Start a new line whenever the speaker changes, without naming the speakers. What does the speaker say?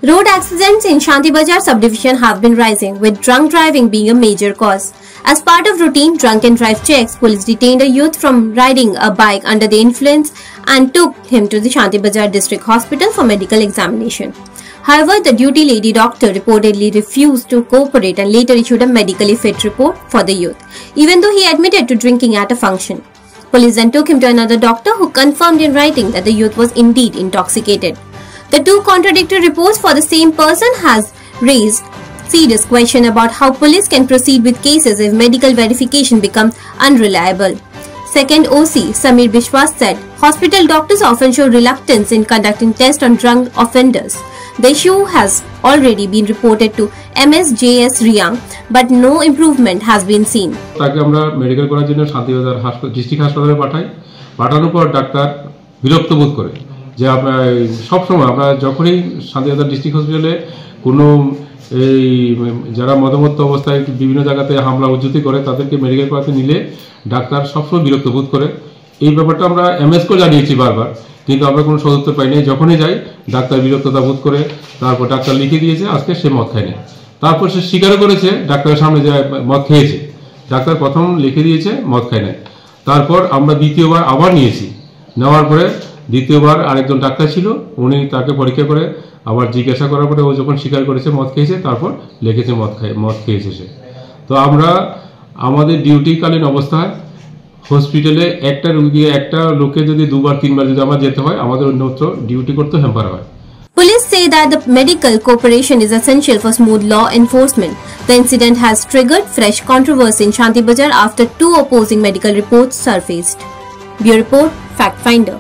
Road accidents in Shanti Bazar subdivision have been rising, with drunk driving being a major cause. As part of routine drunk and drive checks, police detained a youth from riding a bike under the influence and took him to the Shanti Bazar district hospital for medical examination. However, the duty lady doctor reportedly refused to cooperate and later issued a medically fit report for the youth, even though he admitted to drinking at a function. Police then took him to another doctor who confirmed in writing that the youth was indeed intoxicated. The two contradictory reports for the same person has raised serious question about how police can proceed with cases if medical verification becomes unreliable. Second OC, Samir Bishwas said, hospital doctors often show reluctance in conducting tests on drunk offenders. The issue has already been reported to MSJS Riyang, but no improvement has been seen.
তাকে আমরা medical করার জন্য Shantibazar district হাসপাতালে পাঠানোর পর doctor বিরক্ত বোধ করে যে আমরা সব সময় আমরা যখনই শান্তিবাজার ডিস্ট্রিক্ট হসপিটালে কোনো এই যারা মদমত্ত অবস্থায় বিভিন্ন জায়গাতে হামলা উজ্জুতি করে তাদেরকে মেডিকেল করাতে নিলে ডাক্তার সবসময় বিরক্ত বোধ করে। এই ব্যাপারটা আমরা এমএসকে জানিয়েছি বারবার, কিন্তু আমরা কোনো সদুত্তর পাইনি। যখনই যাই ডাক্তার বিরক্ততা বোধ করে, তারপর ডাক্তার লিখে দিয়েছে আজকে সে মদ খায়নি। তারপর সে স্বীকার করেছে ডাক্তারের সামনে যে মদ খেয়েছে। ডাক্তার প্রথম লিখে দিয়েছে মদ খায় না, তারপর আমরা দ্বিতীয়বার আবার নিয়েছি। নেওয়ার পরে দ্বিতীয়বার আরেকজন ডাক্তার ছিল, উনি তাকে পরীক্ষা করে আবার জিজ্ঞাসা করার পরে ও যখন স্বীকার করেছে মদ খেয়েছে, তারপর লিখেছে মদ খেয়েছে সে। তো আমরা আমাদের ডিউটিকালীন অবস্থায় হসপিটালে একটা রোগী একটা লোকে যদি দুবার তিনবার যদি আমার যেতে হয়, আমাদের অন্যত্র ডিউটি করতে হ্যাম্পার হয়।
Police say that the medical cooperation is essential for smooth law enforcement. The incident has triggered fresh controversy in Shanti Bazar after two opposing medical reports surfaced. Bureau Report, Fact Finder.